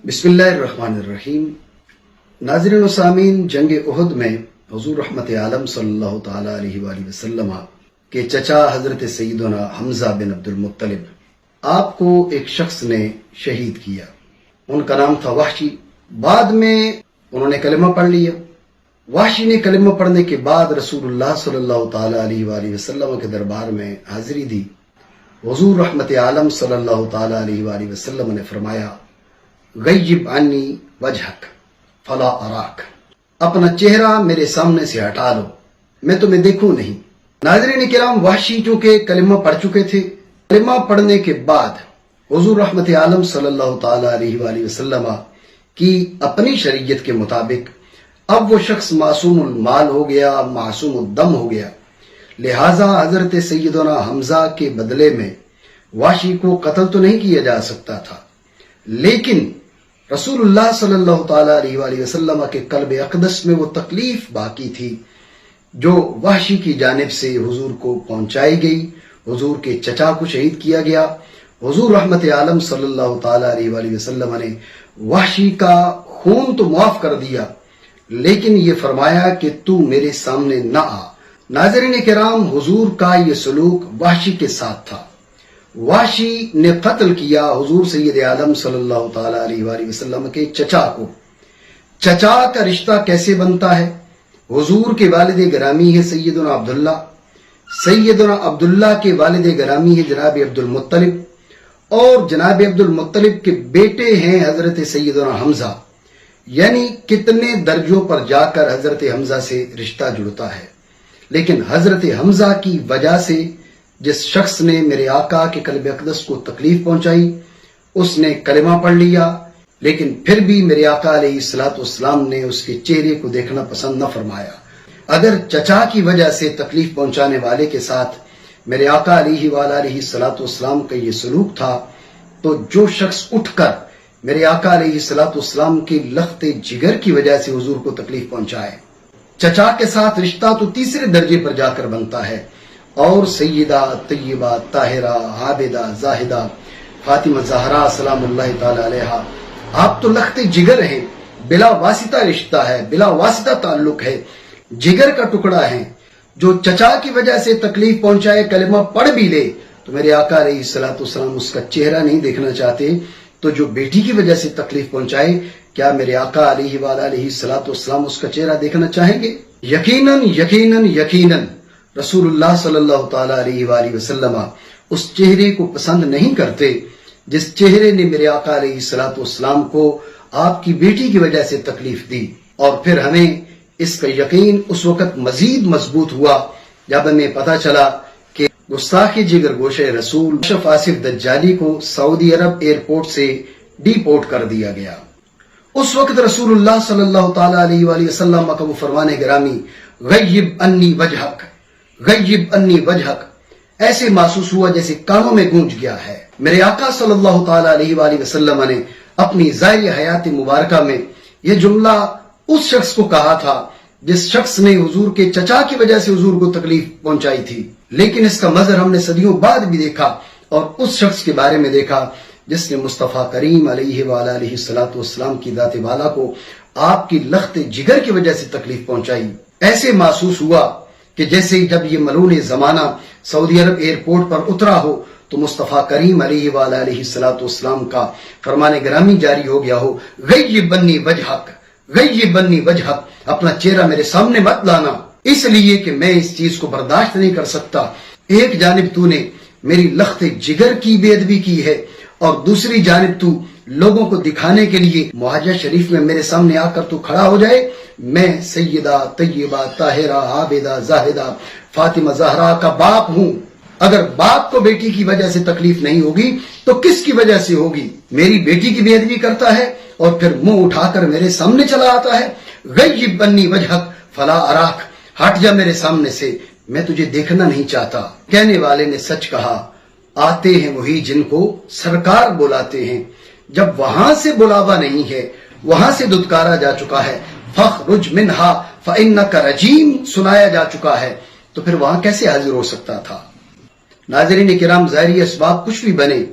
बिस्मिल्लाहिर्रहमानिर्रहीम। नाज़रीन व सामीन, जंग उहद में हुजूर रहमत आलम सल्लल्लाहु ताला अलैहि वसल्लम के चचा हजरत सैयदना हमजा बिन अब्दुल मुत्तलिब आपको एक शख्स ने शहीद किया। उनका नाम था वाहशी। बाद में उन्होंने कलमा पढ़ लिया। वाहशी ने कलमा पढ़ने के बाद रसूलुल्लाह सल्लल्लाहु ताला अलैहि वसल्लम के दरबार में हाजिरी दी। हुजूर रहमत आलम सल्लल्लाहु ताला अलैहि वसल्लम ने फरमाया, गय्यिब अन्नी वजहक फला अराक, अपना चेहरा मेरे सामने से हटा लो, मैं तुम्हें देखूं नहीं। नाज़रीन किराम, वाहशी चूंकि कलिमा पढ़ चुके थे, कलिमा पढ़ने के बाद हुजूर रहमत आलम सल्लल्लाहु ताला अलैहि वसल्लम की अपनी शरीयत के मुताबिक अब वो शख्स मासूमुल माल हो गया, मासूमुल दम हो गया। लिहाजा हजरत सैयदना हमजा के बदले में वाहशी को कत्ल तो नहीं किया जा सकता था, लेकिन रसूलुल्लाह सल्लल्लाहु ताला अलैहि वसल्लम के कल्ब अक़दस में वो तकलीफ बाकी थी जो वाहशी की जानिब से हुजूर को पहुंचाई गई। हुजूर के चचा को शहीद किया गया। हुजूर रहमत आलम सल्लल्लाहु ताला अलैहि वसल्लम ने वाहशी का खून तो माफ कर दिया, लेकिन ये फरमाया कि तू मेरे सामने न आ। नाज़रीन किराम, हुजूर का ये सलूक वाहशी के साथ था। वाहशी ने कत्ल किया हुजूर सैयद आलम सल्लल्लाहु ताला अलैहि वसल्लम के चचा को। चचा का रिश्ता कैसे बनता है? हुजूर के वालिद गिरामी है सैयदना अब्दुल्ला, सैयदना अब्दुल्ला के वालिद गिरामी है जनाब अब्दुल मुत्तलिब, और जनाब अब्दुल मुत्तलिब के बेटे हैं हजरत सैयदना हमजा। यानी कितने दर्जों पर जाकर हजरत हमजा से रिश्ता जुड़ता है। लेकिन हजरत हमजा की वजह से जिस शख्स ने मेरे आका के कल्ब अक़दस को तकलीफ पहुंचाई, उसने कलिमा पढ़ लिया, लेकिन फिर भी मेरे आका अलैहिस्सलाम ने उसके चेहरे को देखना पसंद न फरमाया। अगर चचा की वजह से तकलीफ पहुंचाने वाले के साथ मेरे आका अलैहिस्सलाम का ये सलूक था, तो जो शख्स उठकर मेरे आका अलैहिस्सलाम के लख्ते जिगर की वजह से हुजूर को तकलीफ पहुंचाए, चचा के साथ रिश्ता तो तीसरे दर्जे पर जाकर बनता है। और सैयदा तय्यबा ताहिरा आबिदा जाहिदा फातिमा ज़हरा सलामुल्लाह ताला अलैहा, आप तो लख्ते जिगर हैं, बिला वासिता रिश्ता है, बिला वासिता ताल्लुक है, जिगर का टुकड़ा है। जो चचा की वजह से तकलीफ पहुंचाए, कलिमा पढ़ भी ले, तो मेरे आका अलैहिस्सलाम उसका चेहरा नहीं देखना चाहते। तो जो बेटी की वजह से तकलीफ पहुंचाए, क्या मेरे आका अलैहिस्सलाम उसका चेहरा देखना चाहेंगे? यकीनन यकीनन यकीनन रसूलुल्लाह सल्लल्लाहु ताला अलैहि वसल्लम उस चेहरे को पसंद नहीं करते जिस चेहरे ने मेरे आका अलैहिस्सलाम को आपकी बेटी की वजह से तकलीफ दी। और फिर हमें इसका यकीन उस वक्त मजीद मजबूत हुआ जब हमें पता चला कि गुस्ताखी जिगर गोशे रसूल अशरफ आसिफ दज्जाली को सऊदी अरब एयरपोर्ट से डिपोर्ट कर दिया गया। उस वक्त रसूलुल्लाह सल्लल्लाहु ताला अलैहि वसल्लम का वो फरमाने गिरामी, गय्यिब अन्नी वजहक, गय्यिब अन्नी वजहक, ऐसे महसूस हुआ जैसे कानों में गूंज गया है। मेरे आका सल्लल्लाहु ताला अलैहि वसल्लम ने अपनी ज़ाहिरी हयात मुबारका में यह जुमला उस शख्स को कहा था जिस शख्स ने हुजूर के चचा की वजह से हुजूर को तकलीफ पहुंचाई थी। लेकिन इसका मजहर हमने सदियों बाद भी देखा और उस शख्स के बारे में देखा जिसने मुस्तफा करीम अलैहिस्सलाम की दात वाला को आपकी लख्ते जिगर की वजह से तकलीफ पहुंचाई। ऐसे महसूस हुआ कि जैसे जब ये मलून जमाना सऊदी अरब एयरपोर्ट पर उतरा हो तो मुस्तफा करीम अलैहिस्सलाम का फरमाने गिरामी जारी हो गया हो, गय्यिब अन्नी वजहक, गय्यिब अन्नी वजहक, अपना चेहरा मेरे सामने मत लाना, इसलिए कि मैं इस चीज को बर्दाश्त नहीं कर सकता। एक जानिब तूने मेरी लख्ते जिगर की बेअदबी की है और दूसरी जानिब तू लोगों को दिखाने के लिए मुहाजा शरीफ में मेरे सामने आकर तू खड़ा हो जाए, मैं सैयदा तय्यबा ताहिरा आबिदा जाहिदा फातिमा ज़हरा का बाप हूं। अगर बाप को बेटी की वजह से तकलीफ नहीं होगी तो किसकी वजह से होगी? मेरी बेटी की बेअदबी करता है और फिर मुंह उठाकर मेरे सामने चला आता है। गय्यिब अन्नी वजहक फला अराक, हट जा मेरे सामने से, मैं तुझे देखना नहीं चाहता। कहने वाले ने सच कहा, आते हैं वही जिनको सरकार बुलाते हैं। जब वहां से बुलावा नहीं है, वहां से दुत्कारा जा चुका है, फखरुज मिनहा फइन्नका रजीम सुनाया जा चुका है, तो फिर वहां कैसे हाजिर हो सकता था? नाज़रीन किराम, ज़ाहिरी असबाब कुछ भी बने,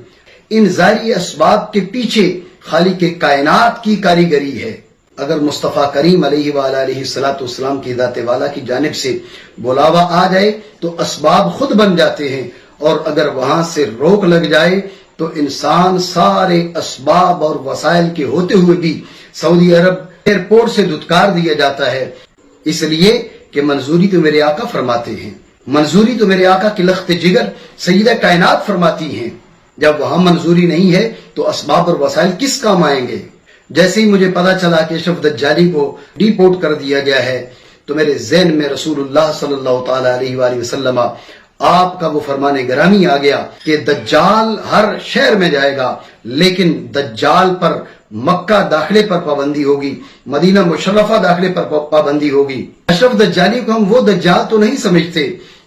इन ज़ाहिरी असबाब के पीछे खालिक कायनात की कारीगरी है। अगर मुस्तफ़ा करीम अलैहिस्सलाम की ज़ात वाला की जानिब से बुलावा आ जाए तो असबाब खुद बन जाते हैं, और अगर वहां से रोक लग जाए तो इंसान सारे असबाब और वसाइल के होते हुए भी सऊदी अरब एयरपोर्ट से धुतकार दिया जाता है। इसलिए कि मंजूरी तो मेरे आका फरमाते हैं, मंजूरी तो मेरे आका की लख्त जिगर सैयदा कायनात फरमाती हैं। जब वहां मंजूरी नहीं है तो असबाब और वसाइल किस काम आएंगे। जैसे ही मुझे पता चला कि अशरफ दज्जाली को डिपोर्ट कर दिया गया है तो मेरे ज़हन में रसूलुल्लाह सल्लल्लाहु ताला अलैहि वसल्लम आपका वो फरमाने ग्रामी आ गया कि दज्जाल हर शहर में जाएगा, लेकिन दज्जाल पर मक्का दाखिले पर पाबंदी होगी, मदीना मुशर्रफा दाखिले पर पाबंदी होगी। अशरफ दज्जाली को हम वो दज्जाल तो नहीं समझते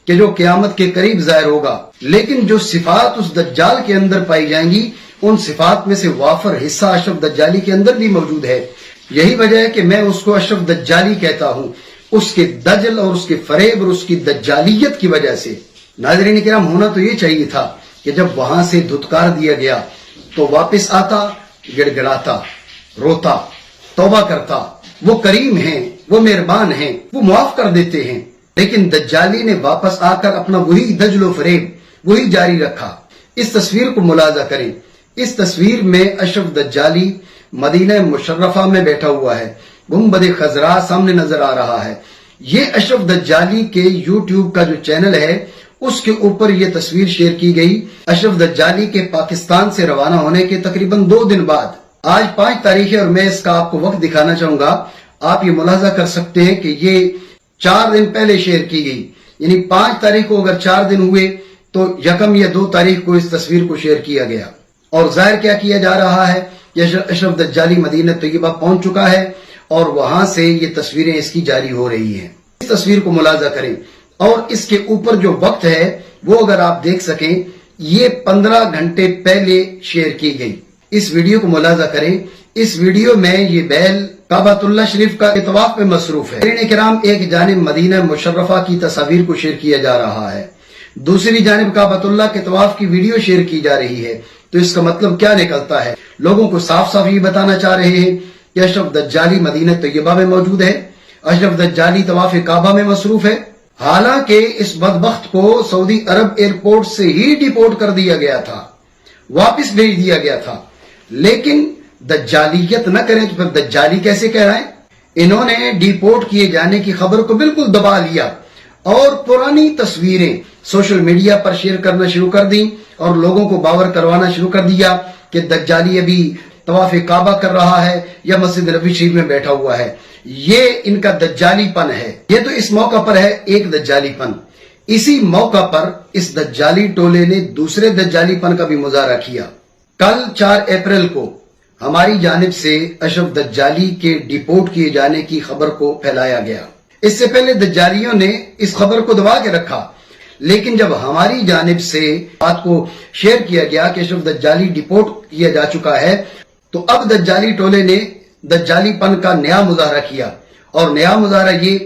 कि जो क़यामत के करीब ज़ाहिर होगा, लेकिन जो सिफात उस दज्जाल के अंदर पाई जाएंगी उन सिफात में से वाफर हिस्सा अशरफ दज्जाली के अंदर भी मौजूद है। यही वजह है कि मैं उसको अशरफ दज्जाली कहता हूं, उसके दजल और उसके फरेब और उसकी दज्जालियत की वजह से। नाज़रीन किराम, होना तो ये चाहिए था कि जब वहां से धुतकार दिया गया तो वापस आता, गिड़गिड़ाता, रोता, तौबा करता। वो करीम हैं, वो मेहरबान हैं, वो मुआफ कर देते हैं। लेकिन दज्जाली ने वापस आकर अपना वही दजलो फरेब वही जारी रखा। इस तस्वीर को मुलाजा करें। इस तस्वीर में अशरफ दज्जाली मदीना मुशर्रफा में बैठा हुआ है, गुंबद खजरा सामने नजर आ रहा है। ये अशरफ दज्जाली के यूट्यूब का जो चैनल है उसके ऊपर ये तस्वीर शेयर की गई अशरफ दज्जाली के पाकिस्तान से रवाना होने के तकरीबन 2 दिन बाद। आज 5 तारीख है और मैं इसका आपको वक्त दिखाना चाहूंगा। आप ये मुलाजा कर सकते हैं कि ये 4 दिन पहले शेयर की गई, यानी 5 तारीख को अगर 4 दिन हुए तो 1 या 2 तारीख को इस तस्वीर को शेयर किया गया। और जाहिर क्या किया जा रहा है कि अशरफ दज्जाली मदीना तैयबा पहुंच चुका है और वहां से ये तस्वीरें इसकी जारी हो रही हैं। इस तस्वीर को मुलाजा करें और इसके ऊपर जो वक्त है वो अगर आप देख सकें, ये 15 घंटे पहले शेयर की गई। इस वीडियो को मुलाजा करें। इस वीडियो में ये बैल काबतुल्लाह शरीफ का तवाफ में मसरूफ है। नाज़रीन किराम, एक जानिब मदीना मुशर्रफा की तस्वीर को शेयर किया जा रहा है, दूसरी जानिब काबतुल्लाह के तवाफ की वीडियो शेयर की जा रही है। तो इसका मतलब क्या निकलता है? लोगों को साफ साफ ये बताना चाह रहे हैं कि अशरफ दज्जाली मदीना तैयबा में मौजूद है, अशरफ दज्जाली तवाफ काबा में मसरूफ है। हालांकि इस बदबख्त को सऊदी अरब एयरपोर्ट से ही डिपोर्ट कर दिया गया था, वापस भेज दिया गया था। लेकिन दज्जालियत न करें तो फिर दज्जाली कैसे कहलाएं? इन्होंने डिपोर्ट किए जाने की खबर को बिल्कुल दबा लिया और पुरानी तस्वीरें सोशल मीडिया पर शेयर करना शुरू कर दी और लोगों को बावर करवाना शुरू कर दिया कि दज्जाली अभी तवाफ काबा कर रहा है या मस्जिद नबी शरीफ में बैठा हुआ है। ये इनका दज्जालीपन है। ये तो इस मौका पर है एक दज्जालीपन। इसी मौका पर इस दज्जाली टोले ने दूसरे दज्जालीपन का भी मुजाहरा किया। कल 4 अप्रैल को हमारी जानिब से अशरफ दज्जाली के डिपोर्ट किए जाने की खबर को फैलाया गया। इससे पहले दज्जालियों ने इस खबर को दबा के रखा, लेकिन जब हमारी जानिब से बात को शेयर किया गया कि अशरफ दज्जाली डिपोर्ट किया जा चुका है, तो अब दज्जाली टोले ने दज्जालीपन का नया मुजाहरा किया। और नया मुजाहरा ये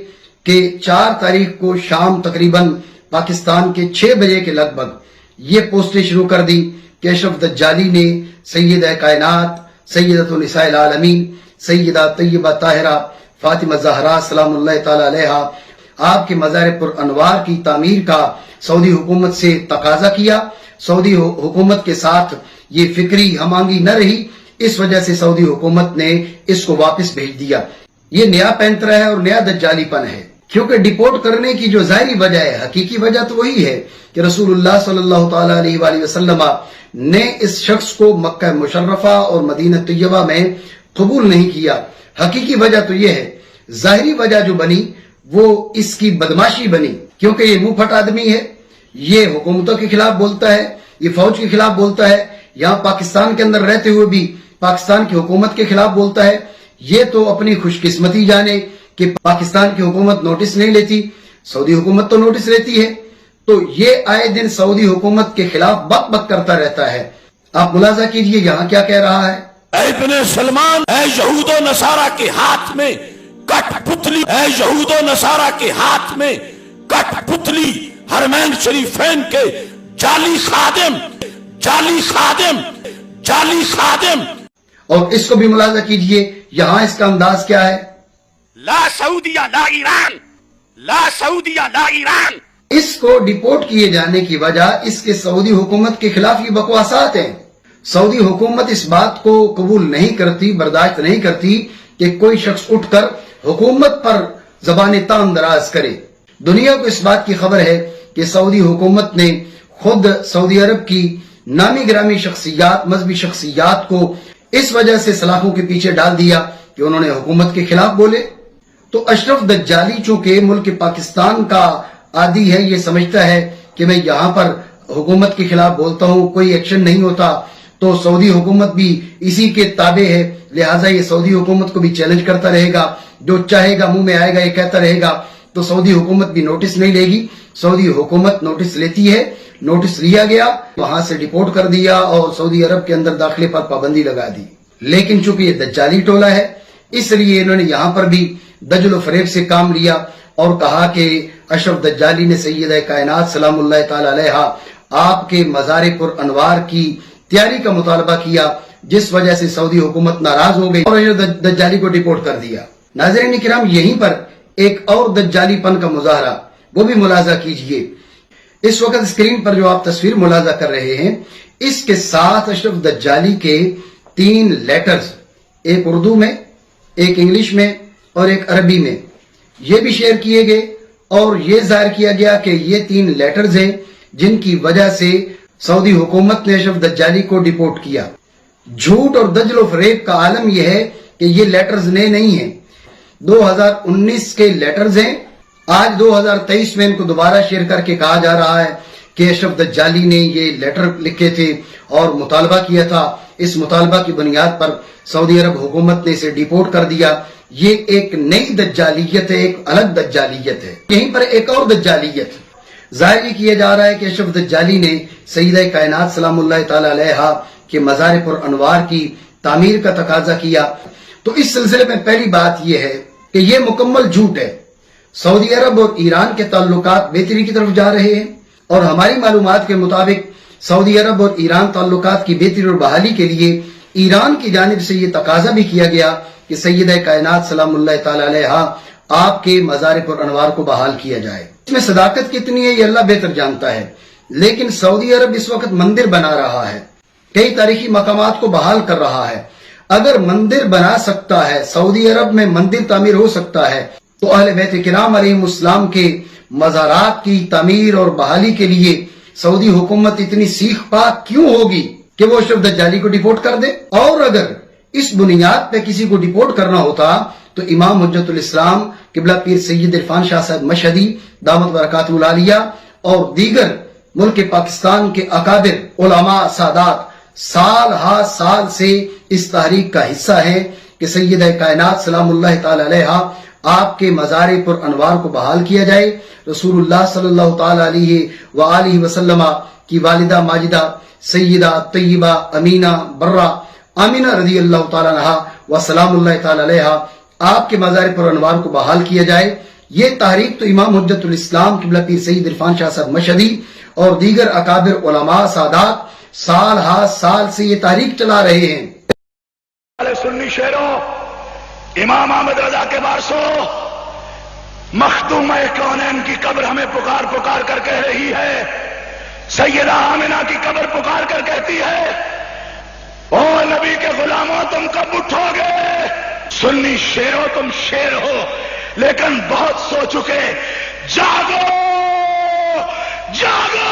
कि 4 तारीख को शाम तकरीबन पाकिस्तान के 6 बजे के लगभग ये पोस्टें शुरू कर दी कि अशरफ दज्जाली ने सैयदा कायनात सैयदतुन निसाइल आलमीन सैयदा तैयबा ताहिरा फातिमा ज़हरा सलामुल्लाह तआला अलैहा आपके मज़ार पुर अनवार की तामीर का सऊदी हुकूमत से तकाजा किया। सऊदी हुकूमत के साथ ये फिक्री हमांगी न रही, इस वजह से सऊदी हुकूमत ने इसको वापस भेज दिया। ये नया पैंतरा है और नया दज्जालीपन है, क्योंकि डिपोर्ट करने की जो जाहिरी वजह है, हकीकी वजह तो वही है कि रसूलुल्लाह सल्लल्लाहु ताला अलैहि वसल्लम ने इस शख्स को मक्का मुशर्रफा और मदीना तैयबा में कबूल नहीं किया। हकीकी वजह तो यह है। जाहिरी वजह जो बनी वो इसकी बदमाशी बनी, क्योंकि ये मुंह फट आदमी है, ये हुकूमतों के खिलाफ बोलता है, ये फौज के खिलाफ बोलता है, यहाँ पाकिस्तान के अंदर रहते हुए भी पाकिस्तान की हुकूमत के खिलाफ बोलता है। ये तो अपनी खुशकिस्मती जाने कि पाकिस्तान की हुकूमत नोटिस नहीं लेती, सऊदी हुकूमत तो नोटिस लेती है। तो ये आए दिन सऊदी हुकूमत के खिलाफ बक बक करता रहता है। आप मुलाजा कीजिए यहाँ क्या कह रहा है। इब्ने सलमान, यहूद और नसारा के हाथ में कठपुतली, यहूद और नसारा के हाथ में कठपुतली, हरमैन शरीफैन के जाली खादिम, जाली खादिम, जाली खादिम। اور اس کو بھی ملاحظہ کیجئے، یہاں اس کا انداز کیا ہے؟ لا سعودیہ لا ایران، لا سعودیہ لا ایران۔ اس کو ڈیپورٹ کیے جانے کی وجہ اس کے سعودی حکومت کے خلاف یہ بکواسات ہیں۔ سعودی حکومت اس بات کو قبول نہیں کرتی، برداشت نہیں کرتی کہ کوئی شخص اٹھ کر حکومت پر زبان تان دراز کرے۔ دنیا کو اس بات کی خبر ہے کہ سعودی حکومت نے خود سعودی عرب کی نامی گرامی شخصیات، مذہبی شخصیات کو اس وجہ سے سلاخوں کے پیچھے ڈال دیا کہ انہوں نے حکومت کے خلاف بولے۔ تو اشرف دجالی چونکہ ملک پاکستان کا عادی ہے، یہ سمجھتا ہے کہ میں یہاں پر حکومت کے خلاف بولتا ہوں، کوئی ایکشن نہیں ہوتا، تو سعودی حکومت بھی اسی کے تابع ہے، لہٰذا یہ سعودی حکومت کو بھی چیلنج کرتا رہے گا، جو چاہے گا منہ میں آئے گا یہ کہتا رہے گا، تو سعودی حکومت بھی نوٹس نہیں لے گی۔ سعودی حکومت نوٹس لیتی ہے، نوٹس لیا گیا، وہاں سے ڈیپورٹ کر دیا اور سعودی عرب کے اندر داخلے پر پابندی لگا دی۔ لیکن چونکہ یہ دجالی ٹولہ ہے، اس لیے انہوں نے یہاں پر بھی دجل و فریب سے کام لیا اور کہا کہ اشرف دجالی نے سیدہ کائنات سلام اللہ تعالی علیہا آپ کے مزار پر انوار کی تیاری کا مطالبہ کیا، جس وجہ سے سعودی حکومت ناراض ہو گئی اور اشرف دجالی کو ڈیپورٹ کر دیا۔ ناظرین کرام، یہیں پر ایک اور دجالی پن کا مظاہرہ، وہ بھی ملاحظہ کیجئے۔ اس وقت اسکرین پر جو آپ تصویر ملاحظہ کر رہے ہیں، اس کے ساتھ اشرف دجالی کے 3 لیٹرز، ایک اردو میں، ایک انگلش میں اور ایک عربی میں، یہ بھی شیئر کیے گئے اور یہ ظاہر کیا گیا کہ یہ 3 لیٹرز ہیں جن کی وجہ سے سعودی حکومت نے اشرف دجالی کو ڈیپورٹ کیا۔ جھوٹ اور دجل و فریب کا عالم یہ ہے کہ یہ لیٹرز نئے نہیں ہیں، 2019 کے لیٹرز ہیں۔ آج 2023 میں ان کو دوبارہ شیئر کر کے کہا جا رہا ہے کہ اشرف دجالی نے یہ لیٹر لکھے تھے اور مطالبہ کیا تھا، اس مطالبہ کی بنیاد پر سعودی عرب حکومت نے اسے ڈیپورٹ کر دیا۔ یہ ایک نئی دجالیت ہے، ایک الگ دجالیت ہے۔ یہیں پر ایک اور دجالیت ظاہر یہ کیا جا رہا ہے کہ اشرف دجالی نے سیدہ کائنات سلام اللہ تعالی علیہا کے مزار پر انوار کی تعمیر کا تقاضا کیا۔ تو اس سلسلے میں پہلی بات یہ ہے کہ یہ مکمل جھوٹ ہے۔ سعودی عرب اور ایران کے تعلقات بہتری کی طرف جا رہے ہیں اور ہماری معلومات کے مطابق سعودی عرب اور ایران تعلقات کی بہتری اور بحالی کے لیے ایران کی جانب سے یہ تقاضا بھی کیا گیا کہ سیدہ کائنات سلام اللہ تعالی علیہا آپ کے مزار پر انوار کو بحال کیا جائے۔ اس میں صداقت کتنی ہے یہ اللہ بہتر جانتا ہے، لیکن سعودی عرب اس وقت مندر بنا رہا ہے، کئی تاریخی مقامات کو بحال کر رہا ہے۔ اگر مندر بنا سکتا ہے، سعودی عرب میں مندر تعمیر ہو سکتا ہے، تو اہل بیت کرام علیہم السلام کے مزارات کی تعمیر اور بحالی کے لیے سعودی حکومت اتنی سیخ پاک کیوں ہوگی کہ وہ اشرف دجالی کو ڈیپورٹ کر دے؟ اور اگر اس بنیاد پہ کسی کو ڈیپورٹ کرنا ہوتا تو امام حجت الاسلام قبلہ پیر سید عرفان شاہ صاحب مشہدی دامت برکاتہ العالیہ اور دیگر ملک پاکستان کے اکابر علماء سادات سال ہا سال سے اس تحریک کا حصہ ہیں کہ سیدہ کائنات سلام اللہ تعالی علیہا آپ کے مزار پر انوار کو بحال کیا جائے۔ رسول اللہ صلی اللہ تعالی علیہ وآلہ وسلم کی والدہ ماجدہ سیدہ طیبہ امینہ برہ آمینہ رضی اللہ تعالی عنہا و سلام اللہ تعالی علیہا آپ کے مزار پر انوار کو بحال کیا جائے۔ یہ تحریک تو امام حجت الاسلام قبلہ پیر سید عرفان شاہ صاحب مشہدی اور دیگر اکابر علماء سادات سال ہا سال سے یہ تحریک چلا رہے ہیں۔ سنی شیروں، امام احمد رضا کے وارثوں، مخدومہ کونین کی قبر ہمیں پکار پکار کر کہہ رہی ہے، سیدہ آمنہ کی قبر پکار کر کہتی ہے، او نبی کے غلاموں تم کب اٹھو گے؟ سنی شیروں تم شیر ہو لیکن بہت سو چکے، جاگو جاگو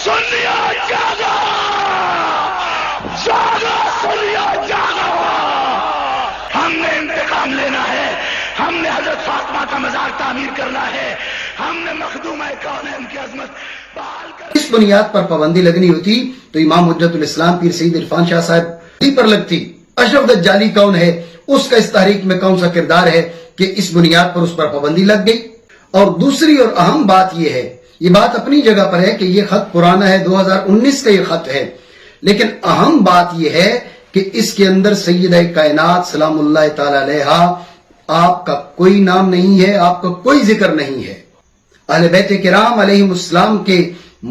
سنیا جاگو جاگو سنیا جاگو، ہم نے انتقام لینا ہے، ہم نے حضرت فاطمہ کا مزار تعمیر کرنا ہے، ہم نے مخدومہ کونین کی عظمت بحال کر۔ اس بنیاد پر پابندی لگنی ہوتی تو امام حجت الاسلام پیر سید عرفان شاہ صاحب پر لگتی۔ اشرف دجالی کون ہے، اس کا اس تحریک میں کون سا کردار ہے کہ اس بنیاد پر اس پر پابندی لگ گئی؟ اور دوسری اور اہم بات یہ ہے، یہ بات اپنی جگہ پر ہے کہ یہ خط پرانا ہے، 2019 کا یہ خط ہے، لیکن اہم بات یہ ہے کہ اس کے اندر سیدہ کائنات سلام اللہ تعالی علیہا آپ کا کوئی نام نہیں ہے، آپ کا کوئی ذکر نہیں ہے۔ اہل بیت کرام علیہم السلام کے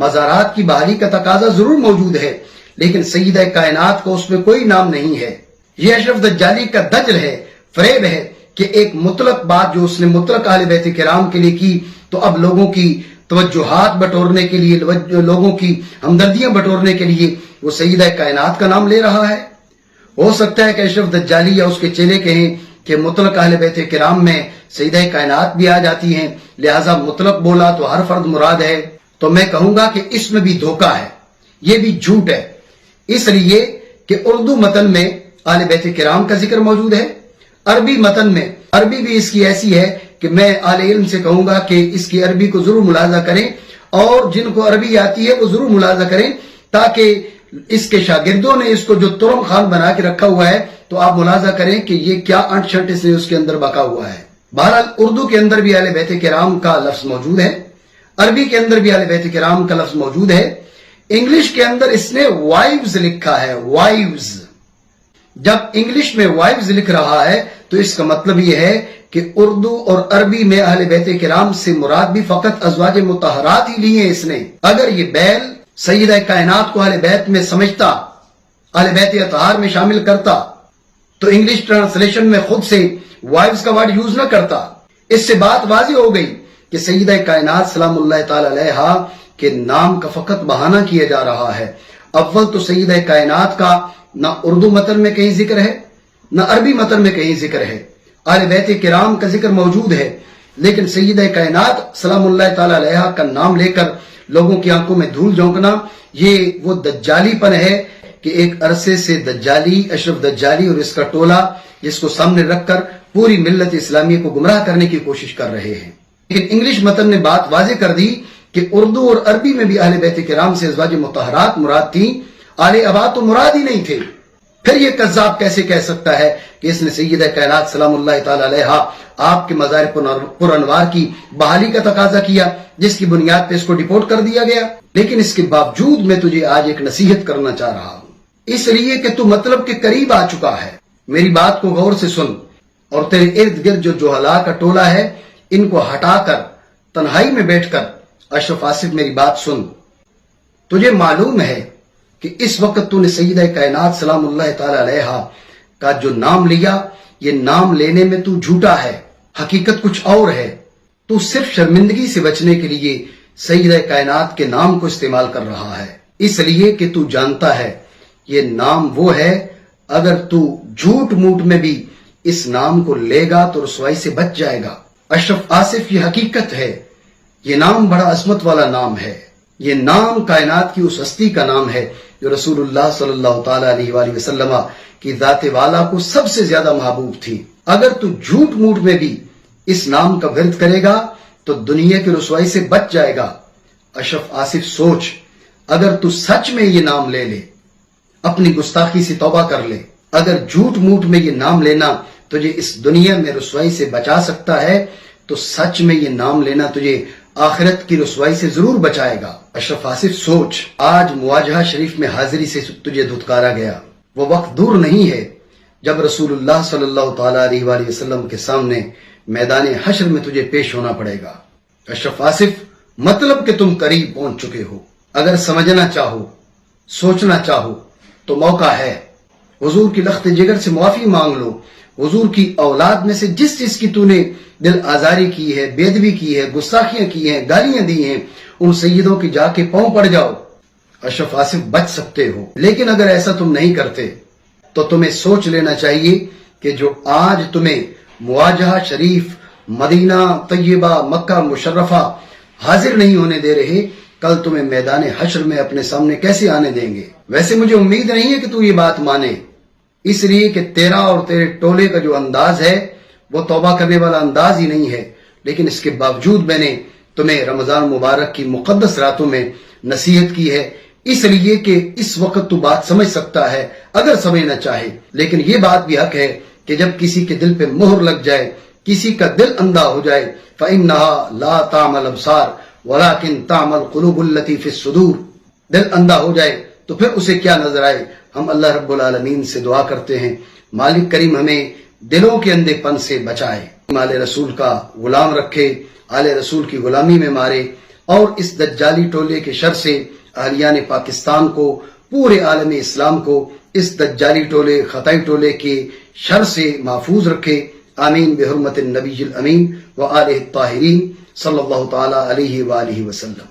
مزارات کی بحالی کا تقاضا ضرور موجود ہے، لیکن سیدہ کائنات کو اس میں کوئی نام نہیں ہے۔ یہ اشرف دجالی کا دجل ہے، فریب ہے کہ ایک مطلق بات جو اس نے مطلق اہل بیت کرام کے لیے کی، تو اب لوگوں کی توجہات بٹورنے کے لیے، لوگوں کی ہمدردیاں بٹورنے کے لیے وہ سیدہ کائنات کا نام لے رہا ہے۔ ہو سکتا ہے کہ اشرف دجالی یا اس کے چیلے کہیں کہ مطلق اہل بیت کرام میں سیدہ کائنات بھی آ جاتی ہیں، لہذا مطلق بولا تو ہر فرد مراد ہے۔ تو میں کہوں گا کہ اس میں بھی دھوکہ ہے، یہ بھی جھوٹ ہے، اس لیے کہ اردو متن میں اہل بیت کرام کا ذکر موجود ہے، عربی متن میں، عربی بھی اس کی ایسی ہے کہ میں اہل علم سے کہوں گا کہ اس کی عربی کو ضرور ملاحظہ کریں، اور جن کو عربی آتی ہے وہ ضرور ملاحظہ کریں، تاکہ اس کے شاگردوں نے اس کو جو ترم خان بنا کے رکھا ہوا ہے تو آپ ملاحظہ کریں کہ یہ کیا انٹ شنٹ اس نے اس کے اندر بکا ہوا ہے۔ بہرحال اردو کے اندر بھی اہل بیت کرام کا لفظ موجود ہے، عربی کے اندر بھی اہل بیت کرام کا لفظ موجود ہے، انگلش کے اندر اس نے وائفز لکھا ہے، وائفز۔ جب انگلش میں وائفز لکھ رہا ہے تو اس کا مطلب یہ ہے کہ اردو اور عربی میں اہل بیت کرام سے مراد بھی فقط ازواج مطہرات ہی لی ہیں اس نے۔ اگر یہ بیل سیدہ کائنات کو اہل بیت میں سمجھتا، اہل بیت اطہار میں شامل کرتا، تو انگلش ٹرانسلیشن میں خود سے وائفز کا ورڈ یوز نہ کرتا۔ اس سے بات واضح ہو گئی کہ سیدہ کائنات سلام اللہ تعالی علیہا کے نام کا فقط بہانہ کیا جا رہا ہے۔ اول تو سیدہ کائنات کا نہ اردو متن میں کہیں ذکر ہے، نہ عربی متن میں کہیں ذکر ہے۔ اہل بیت کرام کا ذکر موجود ہے، لیکن سیدہ کائنات سلام اللہ تعالی علیہا کا نام لے کر لوگوں کی آنکھوں میں دھول جھونکنا، یہ وہ دجالی پن ہے کہ ایک عرصے سے دجالی، اشرف دجالی اور اس کا ٹولہ جس کو سامنے رکھ کر پوری ملت اسلامیہ کو گمراہ کرنے کی کوشش کر رہے ہیں۔ لیکن انگلش متن نے بات واضح کر دی کہ اردو اور عربی میں بھی اہل بیت کرام سے ازواج مطہرات مراد تھیں، آل ابا تو مراد ہی نہیں تھے۔ پھر یہ کذاب کیسے کہہ سکتا ہے کہ اس نے سیدہ کائنات سلام اللہ تعالی علیہا آپ کے مزار پر انوار کی بحالی کا تقاضا کیا، جس کی بنیاد پہ اس کو ڈیپورٹ کر دیا گیا۔ لیکن اس کے باوجود میں تجھے آج ایک نصیحت کرنا چاہ رہا ہوں، اس لیے کہ تو مطلب کے قریب آ چکا ہے۔ میری بات کو غور سے سن، اور تیرے ارد گرد جو جوہلا کا ٹولہ ہے ان کو ہٹا کر تنہائی میں بیٹھ کر اشرف آصف میری بات سن۔ تجھے معلوم ہے کہ اس وقت تو نے سیدہ کائنات سلام اللہ تعالی علیہا کا جو نام لیا، یہ نام لینے میں تو جھوٹا ہے، حقیقت کچھ اور ہے۔ تو صرف شرمندگی سے بچنے کے لیے سیدہ کائنات کے نام کو استعمال کر رہا ہے، اس لیے کہ تو جانتا ہے یہ نام وہ ہے، اگر تو جھوٹ موٹ میں بھی اس نام کو لے گا تو رسوائی سے بچ جائے گا۔ اشرف آصف، یہ حقیقت ہے، یہ نام بڑا عظمت والا نام ہے، یہ نام کائنات کی اس ہستی کا نام ہے جو رسول اللہ صلی اللہ تعالی علیہ وآلہ وسلم کی ذات والا کو سب سے زیادہ محبوب تھی۔ اگر تو جھوٹ موٹ میں بھی اس نام کا ورد کرے گا تو دنیا کی رسوائی سے بچ جائے گا۔ اشرف آصف سوچ، اگر تو سچ میں یہ نام لے لے، اپنی گستاخی سے توبہ کر لے، اگر جھوٹ موٹ میں یہ نام لینا تجھے اس دنیا میں رسوائی سے بچا سکتا ہے تو سچ میں یہ نام لینا تجھے آخرت کی رسوائی سے ضرور بچائے گا۔ اشرف آصف سوچ، آج مواجہہ شریف میں حاضری سے تجھے دھتکارا گیا، وہ وقت دور نہیں ہے جب رسول اللہ صلی اللہ تعالی علیہ وآلہ وسلم کے سامنے میدان حشر میں تجھے پیش ہونا پڑے گا۔ اشرف آصف، مطلب کہ تم قریب پہنچ چکے ہو، اگر سمجھنا چاہو، سوچنا چاہو تو موقع ہے۔ حضور کی لخت جگر سے معافی مانگ لو، حضور کی اولاد میں سے جس چیز کی تو نے دل آزاری کی ہے، بے ادبی کی ہے، گستاخیاں کی ہیں، گالیاں دی ہیں، ان سیدوں کی جا کے پاؤں پڑ جاؤ، اشرف آصف بچ سکتے ہو۔ لیکن اگر ایسا تم نہیں کرتے تو تمہیں سوچ لینا چاہیے کہ جو آج تمہیں مواجہہ شریف، مدینہ طیبہ، مکہ مشرفہ حاضر نہیں ہونے دے رہے، کل تمہیں میدان حشر میں اپنے سامنے کیسے آنے دیں گے؟ ویسے مجھے امید نہیں ہے کہ تو یہ بات مانے، اس لیے کہ تیرا اور تیرے ٹولے کا جو انداز ہے وہ توبہ کرنے والا انداز ہی نہیں ہے۔ لیکن اس کے باوجود میں نے تمہیں رمضان مبارک کی مقدس راتوں میں نصیحت کی ہے، اس لیے کہ اس وقت تو بات سمجھ سکتا ہے اگر سمجھنا چاہے، لیکن یہ بات بھی حق ہے کہ جب کسی کے دل پہ مہر لگ جائے، کسی کا دل اندھا ہو جائے، فَإِنَّهَا لَا تَعْمَى الْأَبْصَارُ وَلَكِنْ تَعْمَى الْقُلُوبُ الَّتِي فِي الصُّدُورِ، دل اندھا ہو جائے تو پھر اسے کیا نظر آئے۔ ہم اللہ رب العالمین سے دعا کرتے ہیں مالک کریم ہمیں دلوں کے اندھے پن سے بچائے، آل رسول کا غلام رکھے، آل رسول کی غلامی میں مارے، اور اس دجالی ٹولے کے شر سے اہلیان پاکستان کو، پورے عالم اسلام کو اس دجالی ٹولے خطائی ٹولے کے شر سے محفوظ رکھے. آمین بحرمت النبی الامین و آلہ الطاہرین صلی اللہ تعالی علیہ وآلہ وسلم.